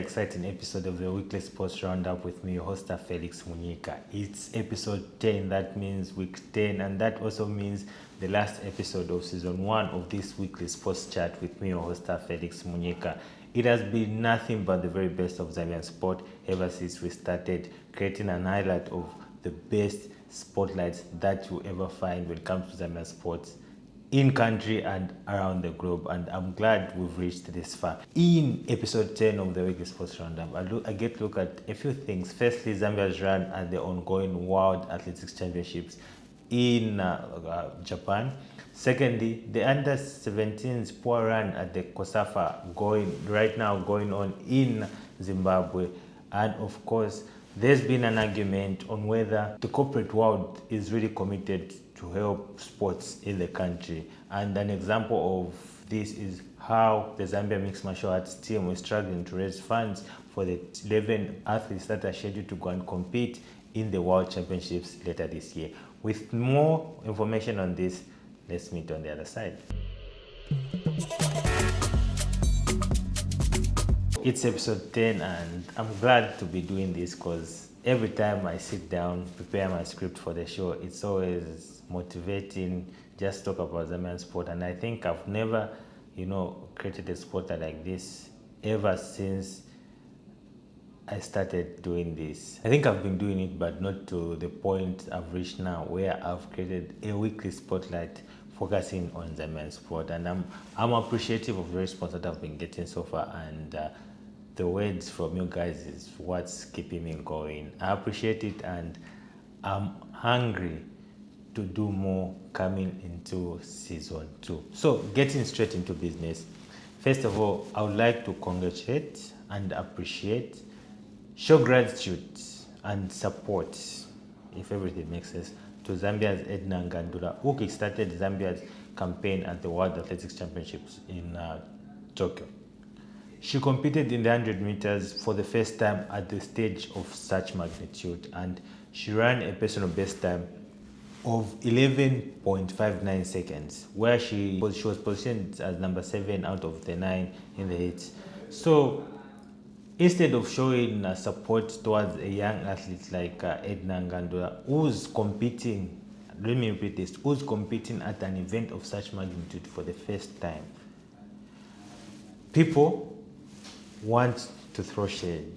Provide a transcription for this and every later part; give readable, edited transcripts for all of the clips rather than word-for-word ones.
exciting episode of the weekly sports roundup with me, your host Felix Munyika. It's episode 10, that means week 10, and that also means the last episode of season 1 of this weekly sports chat with me, your host Felix Munyika. It has been nothing but the very best of Zambian sport ever since we started creating an highlight of the best spotlights that you ever find when it comes to Zambian sports in country and around the globe, and I'm glad we've reached this far. In episode 10 of the weekly sports roundup, I get to look at a few things. Firstly, Zambia's run at the ongoing World Athletics Championships in Japan. Secondly, the under-17's poor run at the COSAFA going on in Zimbabwe. And of course, there's been an argument on whether the corporate world is really committed to help sports in the country. And an example of this is how the Zambia mixed martial arts team was struggling to raise funds for the 11 athletes that are scheduled to go and compete in the World Championships later this year. With more information on this, let's meet on the other side. It's episode 10 and I'm glad to be doing this because every time I sit down, prepare my script for the show, it's always motivating, just talk about Zambian sport. And I think I've never, created a sport like this ever since I started doing this. I think I've been doing it, but not to the point I've reached now, where I've created a weekly spotlight focusing on Zambian sport. And I'm appreciative of the response that I've been getting so far, and the words from you guys is what's keeping me going. I appreciate it, and I'm hungry to do more coming into season 2. So getting straight into business. First of all, I would like to congratulate and appreciate, show gratitude and support, if everything makes sense, to Zambia's Edna and Ngandula, who kickstarted Zambia's campaign at the World Athletics Championships in Tokyo. She competed in the 100 meters for the first time at the stage of such magnitude, and she ran a personal best time of 11.59 seconds, where she was positioned as number 7 out of the 9 in the heats. So instead of showing support towards a young athlete like Edna Ngandula, who's competing at an event of such magnitude for the first time, people want to throw shade.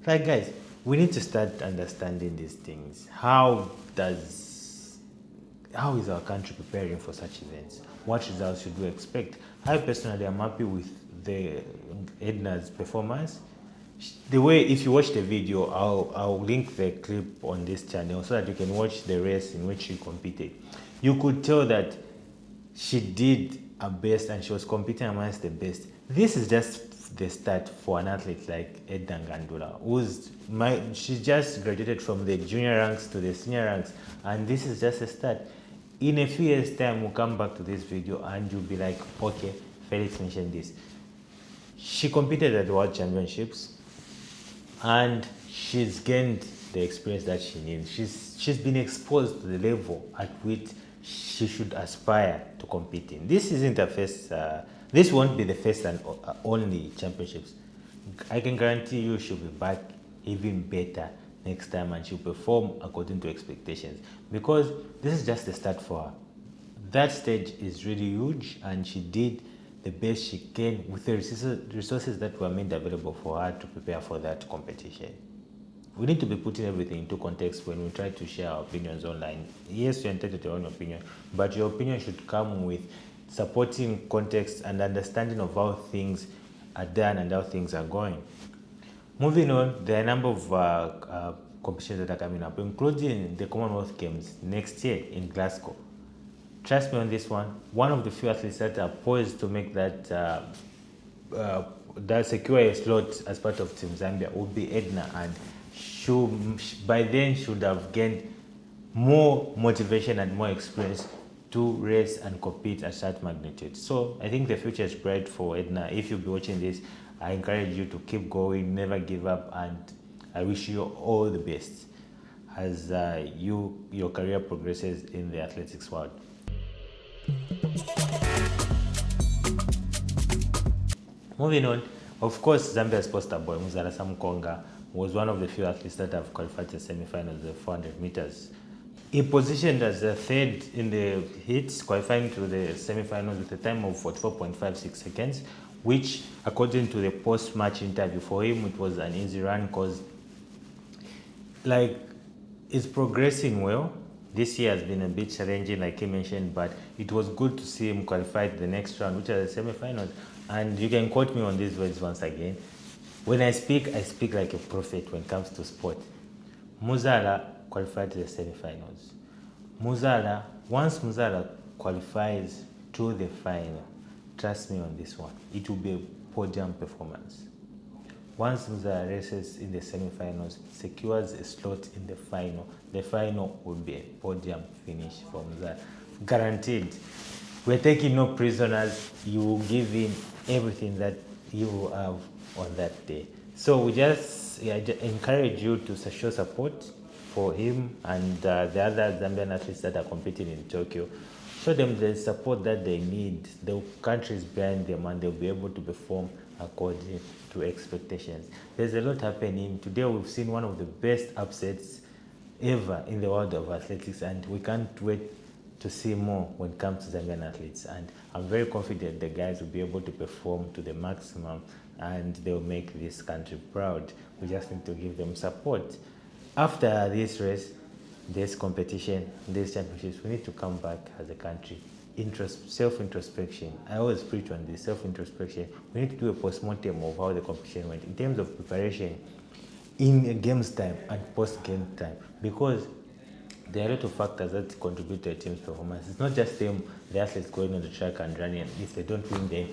Like, guys, we need to start understanding these things. How is our country preparing for such events? What results should we expect? I personally am happy with the Edna's performance. The way, if you watch the video, I'll link the clip on this channel so that you can watch the race in which she competed. You could tell that she did her best and she was competing amongst the best. This is just the start for an athlete like Edna Ngandula, she just graduated from the junior ranks to the senior ranks, and this is just a start. In a few years' time, we'll come back to this video and you'll be like, okay, Felix mentioned this. She competed at the World Championships and she's gained the experience that she needs. She's been exposed to the level at which she should aspire to compete in. This isn't the first. This won't be the first and only championships. I can guarantee you she'll be back even better next time, and she'll perform according to expectations, because this is just the start for her. That stage is really huge, and she did the best she can with the resources that were made available for her to prepare for that competition. We need to be putting everything into context when we try to share our opinions online. Yes, you're entitled to your own opinion, but your opinion should come with supporting context and understanding of how things are done and how things are going. Moving on, there are a number of competitions that are coming up, including the Commonwealth Games next year in Glasgow. Trust me on this one. One of the few athletes that are poised to make that secure a slot as part of Team Zambia will be Edna, and by then should have gained more motivation and more experience to race and compete at such magnitude. So I think the future is bright for Edna. If you'll be watching this, I encourage you to keep going, never give up, and I wish you all the best as your career progresses in the athletics world. Moving on, Of course, Zambia's poster boy, Muzala Samukonga, was one of the few athletes that have qualified to semi-finals of 400 meters. He positioned as the third in the heats, qualifying to the semi-finals with a time of 44.56 seconds, which, according to the post-match interview, for him it was an easy run because, like, it's progressing well. This year has been a bit challenging, like he mentioned, but it was good to see him qualify to the next round, which are the semi-finals. And you can quote me on these words once again. When I speak like a prophet when it comes to sport. Muzala qualified to the semi-finals. Once Muzala qualifies to the final, trust me on this one, it will be a podium performance. Once Muzala races in the semi-finals, secures a slot in the final will be a podium finish for Muzala. Guaranteed. We're taking no prisoners. You will give in everything that you will have on that day. So we just encourage you to show support for him and the other Zambian athletes that are competing in Tokyo. Show them the support that they need. The country is behind them and they'll be able to perform according to expectations. There's a lot happening. Today we've seen one of the best upsets ever in the world of athletics, and we can't wait to see more when it comes to Zambian athletes. And I'm very confident the guys will be able to perform to the maximum and they'll make this country proud. We just need to give them support. After this race, this competition, these championships, we need to come back as a country. Self-introspection. I always preach on this, self-introspection. We need to do a post-mortem of how the competition went in terms of preparation in a game's time and post-game time, because there are a lot of factors that contribute to a team's performance. It's not just them, the athletes going on the track and running, and if they don't win, then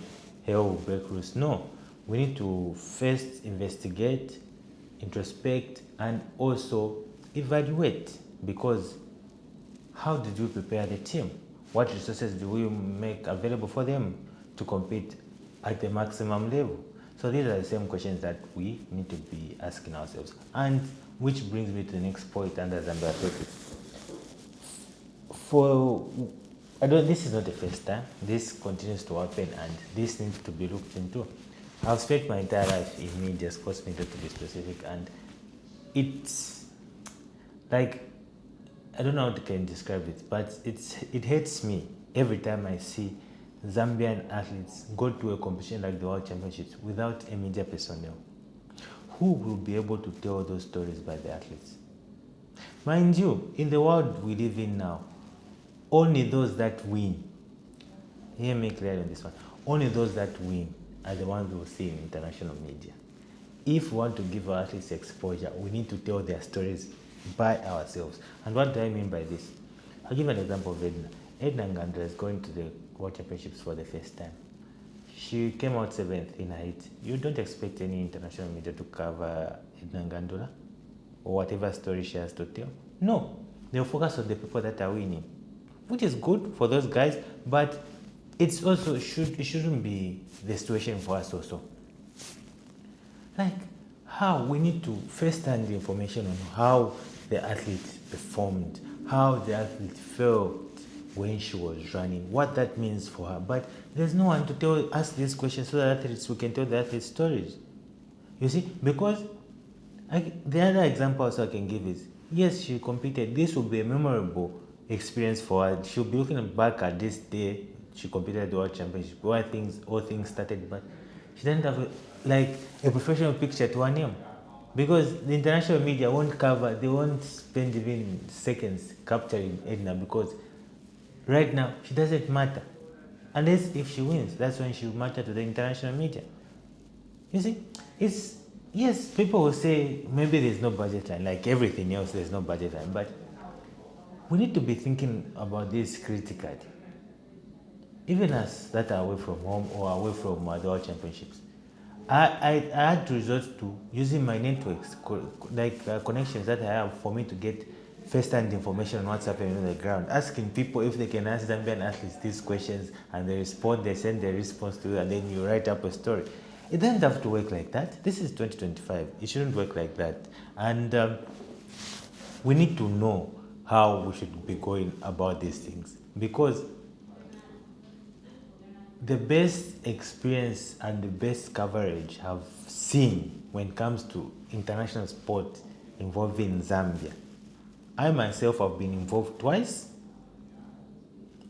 hell will break loose. No, we need to first investigate, introspect, and also evaluate, because how did we prepare the team? What resources do we make available for them to compete at the maximum level? So these are the same questions that we need to be asking ourselves. And which brings me to the next point under Zambia Athletics. This is not the first time. This continues to happen and this needs to be looked into. I've spent my entire life in media, sports media to be specific, and it's like, I don't know how to can describe it, but it hurts me every time I see Zambian athletes go to a competition like the World Championships without a media personnel. Who will be able to tell those stories by the athletes? Mind you, in the world we live in now, only those that win, hear me clearly on this one, only those that win are the ones we will see in international media. If we want to give our athletes exposure, we need to tell their stories by ourselves. And what do I mean by this? I'll give an example of Edna. Edna Ngandula is going to the World Championships for the first time. She came out 7th in her heat. You don't expect any international media to cover Edna Ngandula or whatever story she has to tell. No, they'll focus on the people that are winning, which is good for those guys, but it shouldn't be the situation for us also. Like, how we need to first-hand information on how the athlete performed, how the athlete felt when she was running, what that means for her. But there's no one to ask these questions so that we can tell the athletes stories. You see, because the other example also I can give is, yes, she competed. This will be a memorable experience for her. She'll be looking back at this day she competed at the World Championship, where all things started, but she didn't have a professional picture to her name. Because the international media won't cover, they won't spend even seconds capturing Edna, because right now she doesn't matter. Unless if she wins, that's when she will matter to the international media. You see, yes, people will say maybe there's no budget line, like everything else, there's no budget line, but we need to be thinking about this critically. Even us that are away from home or away from the World Championships, I had to resort to using my networks, connections that I have, for me to get first-hand information on what's happening on the ground, asking people if they can ask Zambian athletes these questions, and they respond, they send their response to you, and then you write up a story. It doesn't have to work like that. This is 2025. It shouldn't work like that. And we need to know how we should be going about these things, because the best experience and the best coverage I've seen when it comes to international sport involving Zambia. I myself have been involved twice.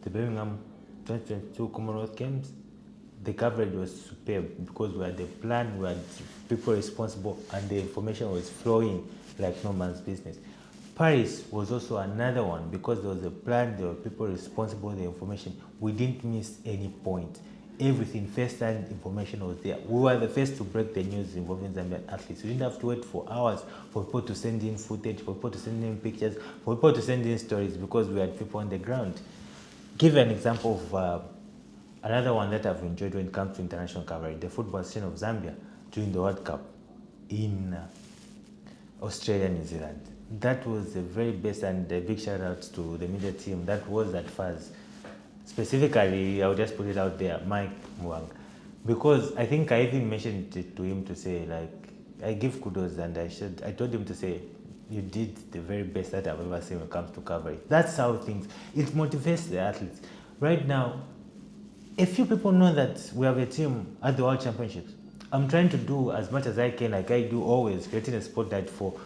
The Birmingham 2022 Commonwealth Games, the coverage was superb because we had a plan, we had people responsible, and the information was flowing like no man's business. Paris was also another one because there was a plan, there were people responsible, the information. We didn't miss any point. Everything, first-hand information was there. We were the first to break the news involving Zambian athletes. We didn't have to wait for hours for people to send in footage, for people to send in pictures, for people to send in stories because we had people on the ground. Give an example of another one that I've enjoyed when it comes to international coverage, the football scene of Zambia during the World Cup in Australia, New Zealand. That was the very best, and a big shout out to the media team that was at FAS. Specifically, I'll just put it out there, Mike Mwang, because I think I even mentioned it to him to say, like, I give kudos, and I told him to say, you did the very best that I've ever seen when it comes to coverage. That's how things, it motivates the athletes. Right now, a few people know that we have a team at the World Championships. I'm trying to do as much as I can, like I do always, creating a spotlight for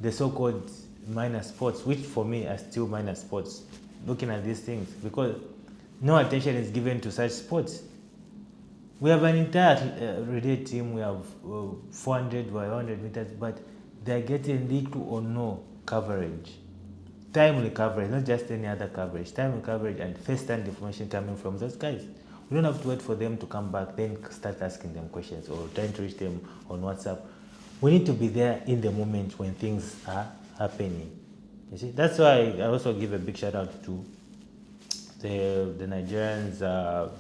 the so-called minor sports, which for me are still minor sports, looking at these things, because no attention is given to such sports. We have an entire relay team, we have 400 or 100 meters, but they're getting little or no coverage. Timely coverage, not just any other coverage, timely coverage and first-hand information coming from those guys. We don't have to wait for them to come back, then start asking them questions or trying to reach them on WhatsApp. We need to be there in the moment when things are happening. You see, that's why I also give a big shout out to the Nigerians,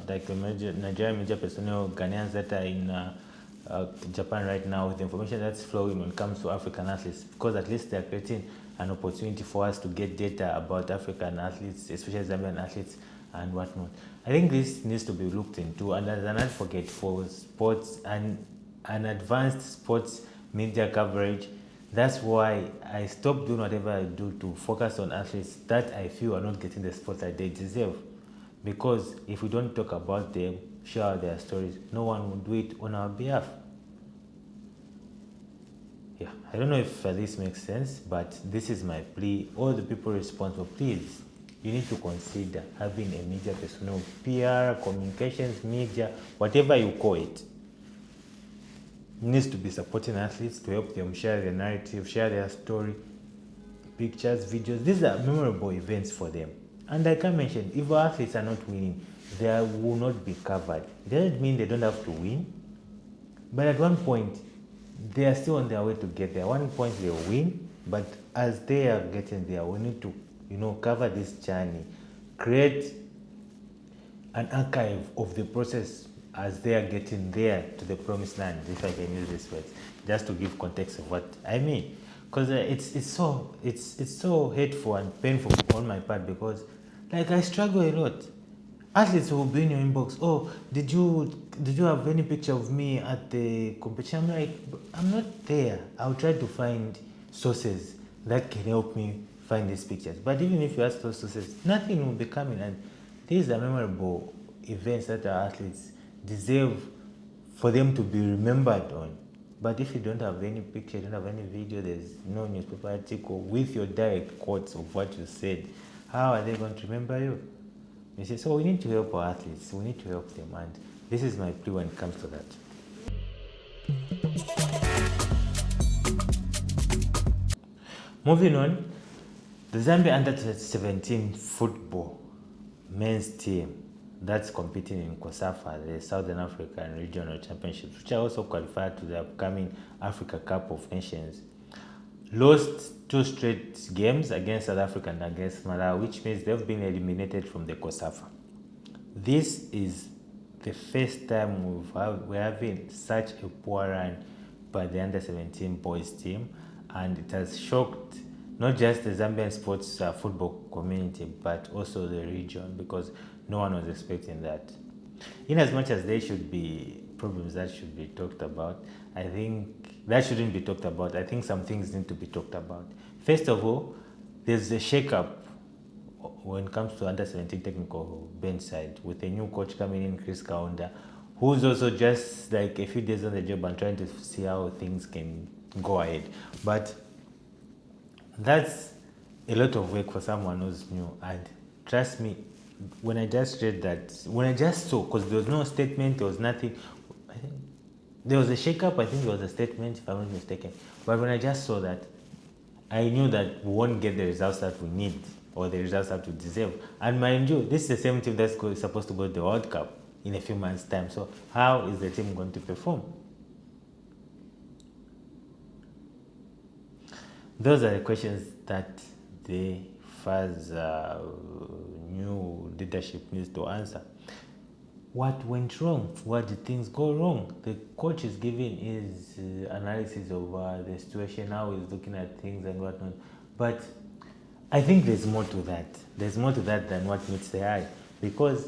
like the Nigerian media personnel, Ghanaians that are in Japan right now, with the information that's flowing when it comes to African athletes, because at least they're creating an opportunity for us to get data about African athletes, especially Zambian athletes and whatnot. I think this needs to be looked into, and as an advocate for sports and an advanced sports media coverage, that's why I stopped doing whatever I do to focus on athletes that I feel are not getting the spotlight they deserve. Because if we don't talk about them, share their stories, no one will do it on our behalf. Yeah, I don't know if this makes sense, but this is my plea. All the people responsible, please, you need to consider having a media personnel, PR, communications, media, whatever you call it, needs to be supporting athletes to help them share their narrative, share their story, pictures, videos. These are memorable events for them. And like I mentioned, if our athletes are not winning, they will not be covered. It doesn't mean they don't have to win, but at one point, they are still on their way to get there. At one point they'll win, but as they are getting there, we need to, cover this journey, create an archive of the process as they are getting there to the promised land, if I can use this word, just to give context of what I mean. Because it's so hateful and painful on my part, because like I struggle a lot. Athletes will be in your inbox, oh, did you have any picture of me at the competition? I'm like, I'm not there. I'll try to find sources that can help me find these pictures. But even if you ask those sources, nothing will be coming. And these are memorable events that our athletes deserve for them to be remembered on. But if you don't have any picture, you don't have any video, there's no newspaper article with your direct quotes of what you said, how are they going to remember you? You see, so we need to help our athletes, we need to help them, and this is my plea when it comes to that. Moving on, the Zambia U17 football men's team that's competing in COSAFA, the Southern African Regional Championships, which are also qualified to the upcoming Africa Cup of Nations, lost 2 straight games against South Africa and against Malawi, which means they've been eliminated from the COSAFA. This is the first time we're having such a poor run by the under-17 boys team, and it has shocked not just the Zambian sports football community, but also the region, because no one was expecting that. In as much as there should be problems that should be talked about, I think that shouldn't be talked about. I think some things need to be talked about. First of all, there's a shake-up when it comes to under 17 technical bench side, with a new coach coming in, Chris Kaunda, who's also just like a few days on the job and trying to see how things can go ahead. But that's a lot of work for someone who's new. And trust me, when I just read that, when I just saw, because there was no statement, there was nothing. I think there was a shake-up, I think there was a statement, if I'm not mistaken. But when I just saw that, I knew that we won't get the results that we need or the results that we deserve. And mind you, this is the same team that's supposed to go to the World Cup in a few months' time. So how is the team going to perform? Those are the questions that the FA's new leadership needs to answer. What went wrong? What did things go wrong? The coach is giving his analysis of the situation, how he's looking at things and whatnot. But I think there's more to that. There's more to that than what meets the eye. Because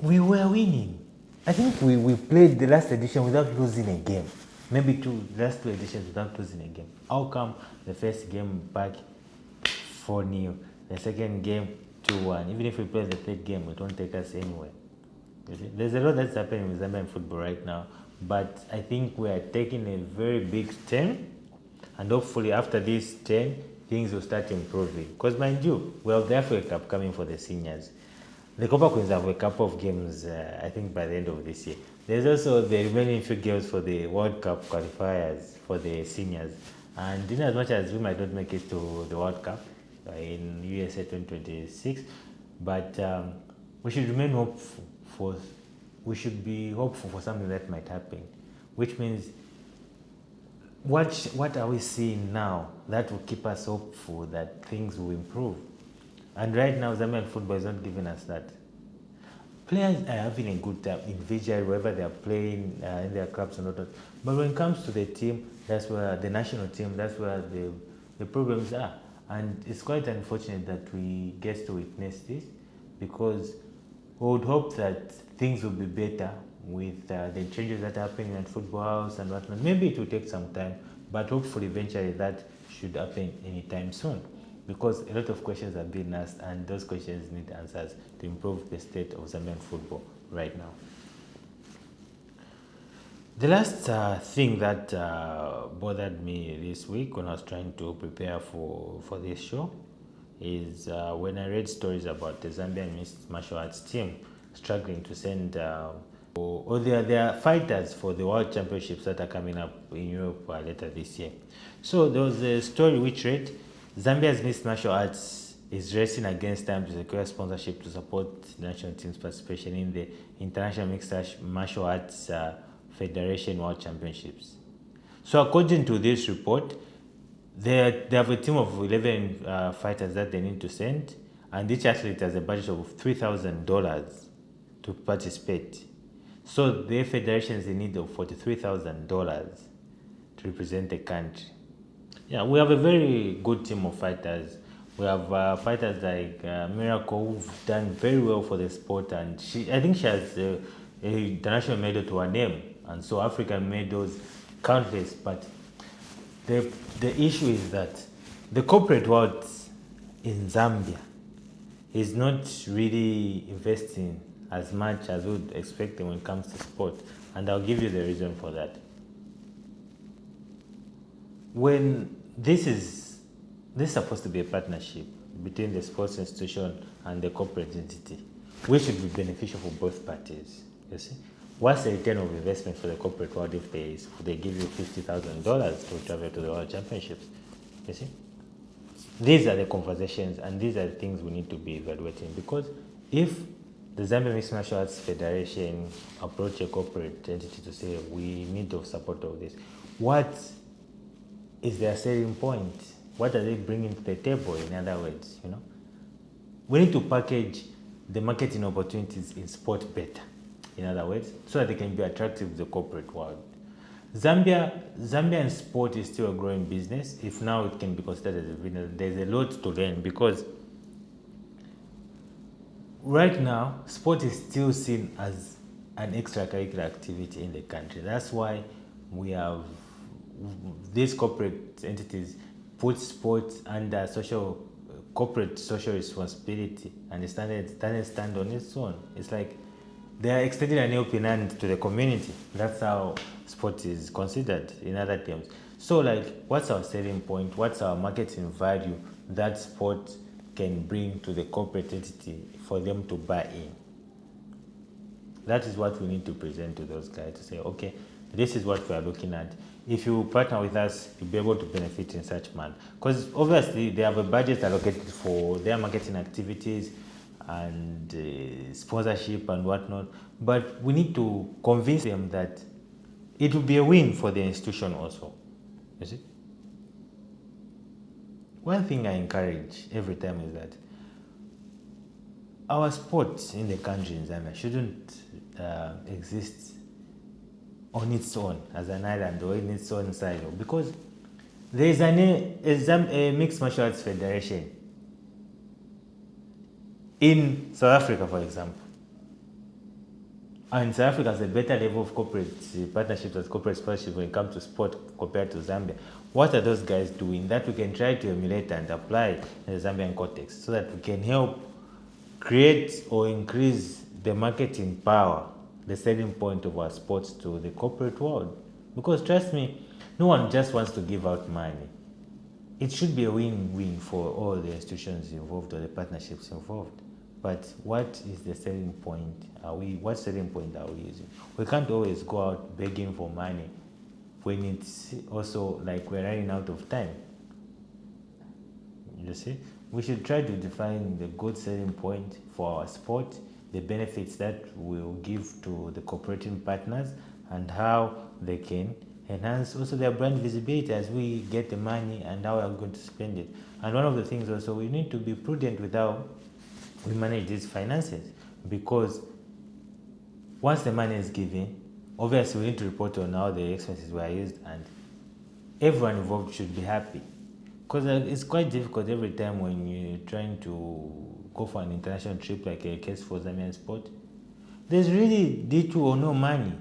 we were winning. I think we played the last edition without losing a game. Maybe last two editions without losing a game. How come the first game back 4-0, the second game 2-1? Even if we play the third game, it won't take us anywhere. You see? There's a lot that's happening with Zambian football right now, but I think we are taking a very big turn, and hopefully after this turn, things will start improving. Because mind you, we have the Africa Cup coming for the seniors. The Copa Queens have a couple of games, I think, by the end of this year. There's also the remaining few games for the World Cup qualifiers for the seniors. And in as much as we might not make it to the World Cup in USA 2026, but we should remain hopeful we should be hopeful for something that might happen, which means what are we seeing now that will keep us hopeful that things will improve? And right now, Zambian football is not giving us that. Players are having a good time individually, wherever they are playing in their clubs and all that. But when it comes to the team, that's where the national team, that's where the problems are. And it's quite unfortunate that we get to witness this, because we would hope that things will be better with the changes that are happening at football house and whatnot. Maybe it will take some time, but hopefully eventually that should happen anytime soon, because a lot of questions are being asked and those questions need answers to improve the state of Zambian football right now. The last thing that bothered me this week when I was trying to prepare for this show is when I read stories about the Zambian mixed martial arts team struggling to send or they are fighters for the World Championships that are coming up in Europe later this year. So there was a story which read, Zambia's mixed martial arts is racing against time to secure sponsorship to support the national team's participation in the International Mixed Martial Arts Federation World Championships. So according to this report, they have a team of 11 fighters that they need to send, and each athlete has a budget of $3,000 to participate. So the federation is in need of $43,000 to represent the country. Yeah, we have a very good team of fighters. We have fighters like Miracle, who've done very well for the sport, and I think she has a international medal to her name, and so African medals countless. But the issue is that the corporate world in Zambia is not really investing as much as we would expect when it comes to sport, and I'll give you the reason for that. When this is supposed to be a partnership between the sports institution and the corporate entity, which should be beneficial for both parties. You see, what's the return of investment for the corporate world if they give you $50,000 to travel to the World Championships? You see, these are the conversations and these are the things we need to be evaluating, because if the Zambia Mixed Martial Arts Federation approach a corporate entity to say we need the support of this, what is their selling point? What are they bringing to the table? In other words, we need to package the marketing opportunities in sport better. In other words, so that they can be attractive to the corporate world. Zambian sport is still a growing business. If now it can be considered as a business, there's a lot to learn, because right now, sport is still seen as an extracurricular activity in the country. That's why we have these corporate entities put sports under social corporate social responsibility and it stand on its own. It's like they are extending an helping hand to the community. That's how sport is considered in other terms. So like, what's our selling point? What's our marketing value that sport can bring to the corporate entity for them to buy in? That is what we need to present to those guys to say, okay, this is what we are looking at. If you partner with us, you'll be able to benefit in such manner. Because obviously they have a budget allocated for their marketing activities and sponsorship and whatnot. But we need to convince them that it will be a win for the institution also. You see? One thing I encourage every time is that our sports in the country in Zambia shouldn't exist on its own as an island or in its own silo, because there is a mixed martial arts federation in South Africa, for example. And South Africa has a better level of corporate partnerships and corporate sponsorship when it comes to sport compared to Zambia. What are those guys doing that we can try to emulate and apply in the Zambian context so that we can help create or increase the marketing power, the selling point of our sports to the corporate world? Because trust me, no one just wants to give out money. It should be a win-win for all the institutions involved or the partnerships involved. But what is the selling point? What selling point are we using? We can't always go out begging for money when it's also like we're running out of time. You see? We should try to define the good selling point for our sport, the benefits that will give to the cooperating partners, and how they can enhance also their brand visibility as we get the money and how we are going to spend it. And one of the things also, we need to be prudent with how we manage these finances, because once the money is given, obviously we need to report on how the expenses were used, and everyone involved should be happy. Because it's quite difficult every time when you're trying to go for an international trip, like a case for Zambian sport. There's really little or no money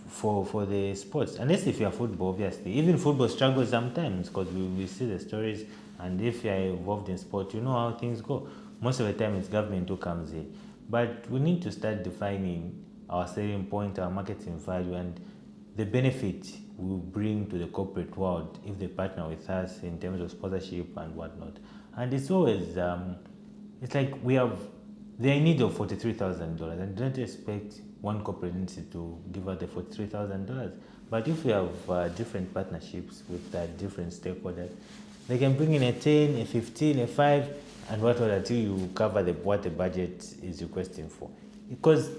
for the sports, unless if you're football, obviously. Even football struggles sometimes, because we see the stories, and if you're involved in sport, you know how things go. Most of the time it's government who comes in. But we need to start defining our selling point, our marketing value, and the benefit we will bring to the corporate world if they partner with us in terms of sponsorship and whatnot. And it's always, it's like they're in need of $43,000, and don't expect one corporate entity to give out the $43,000. But if we have different partnerships with different stakeholders, they can bring in a 10, a 15, a 5, and whatnot until you cover what the budget is requesting for. Because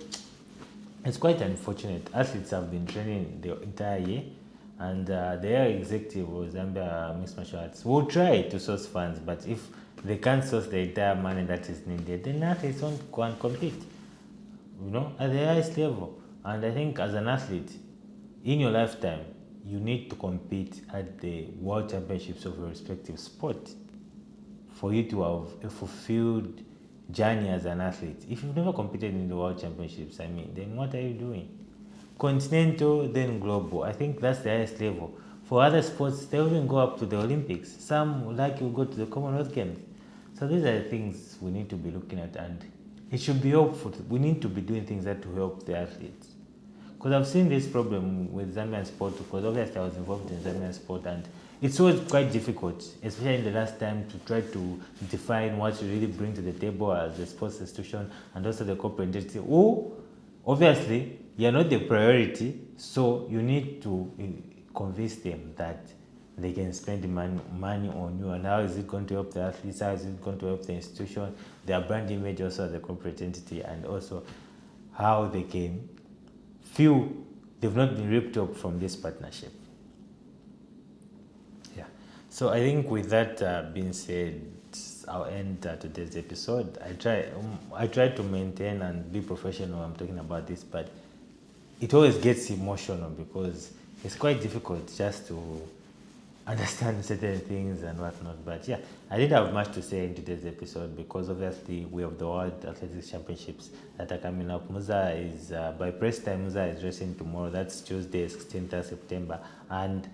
it's quite unfortunate. Athletes have been training the entire year, and the air executive of Zambia Mixed Martial Arts will try to source funds, but if they can't source the entire money that is needed, then athletes won't go and compete, at the highest level. And I think as an athlete, in your lifetime, you need to compete at the world championships of your respective sport for you to have a fulfilled journey as an athlete. If you've never competed in the world championships, then what are you doing? Continental, then global. I think that's the highest level. For other sports, they even go up to the Olympics. Some will go to the Commonwealth Games. So these are the things we need to be looking at, and it should be helpful. We need to be doing things that will help the athletes. Because I've seen this problem with Zambian sport, because obviously I was involved in Zambian sport, and it's always quite difficult, especially in the last time, to try to define what you really bring to the table as a sports institution and also the corporate entity. Obviously, you're not the priority, so you need to convince them that they can spend money on you, and how is it going to help the athletes, how is it going to help the institution, their brand image also as a corporate entity, and also how they can feel they've not been ripped up from this partnership. Yeah. So I think with that being said, I'll end today's episode. I try to maintain and be professional when I'm talking about this, but it always gets emotional because it's quite difficult just to understand certain things and whatnot. But yeah, I didn't have much to say in today's episode because obviously we have the World Athletics Championships that are coming up. Muza is, by press time, Muza is racing tomorrow. That's Tuesday, 16th of September. And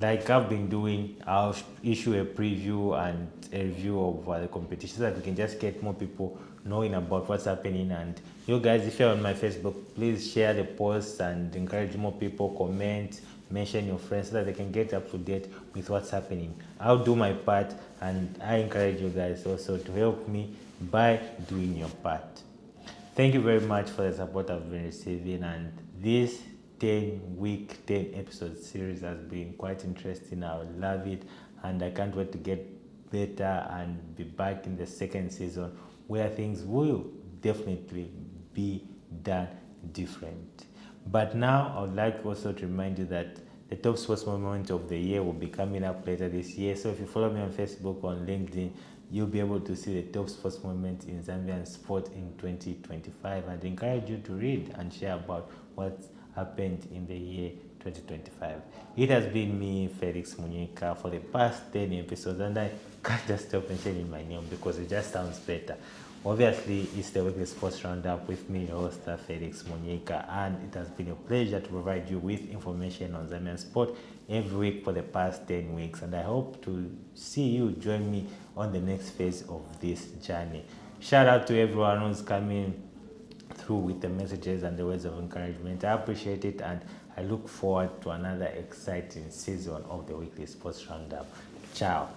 like I've been doing, I'll issue a preview and a review of the competition so that we can just get more people knowing about what's happening. And you guys, if you're on my Facebook, please share the posts and encourage more people, comment, mention your friends so that they can get up to date with what's happening. I'll do my part, and I encourage you guys also to help me by doing your part. Thank you very much for the support I've been receiving, and this 10-week 10 episode series has been quite interesting. I love it, and I can't wait to get better and be back in the second season where things will definitely be done different. But now I would like also to remind you that the top sports moment of the year will be coming up later this year. So if you follow me on Facebook, on LinkedIn, you'll be able to see the top sports moments in Zambian sport in 2025. I'd encourage you to read and share about what's happened in the year 2025. It has been me, Felix Munyika, for the past 10 episodes, and I can't just stop mentioning my name because it just sounds better. Obviously, it's the weekly sports roundup with me, your host, Felix Munyika, and it has been a pleasure to provide you with information on Zambian sport every week for the past 10 weeks, and I hope to see you join me on the next phase of this journey. Shout out to everyone who's coming through with the messages and the words of encouragement. I appreciate it, and I look forward to another exciting season of the weekly sports roundup. Ciao.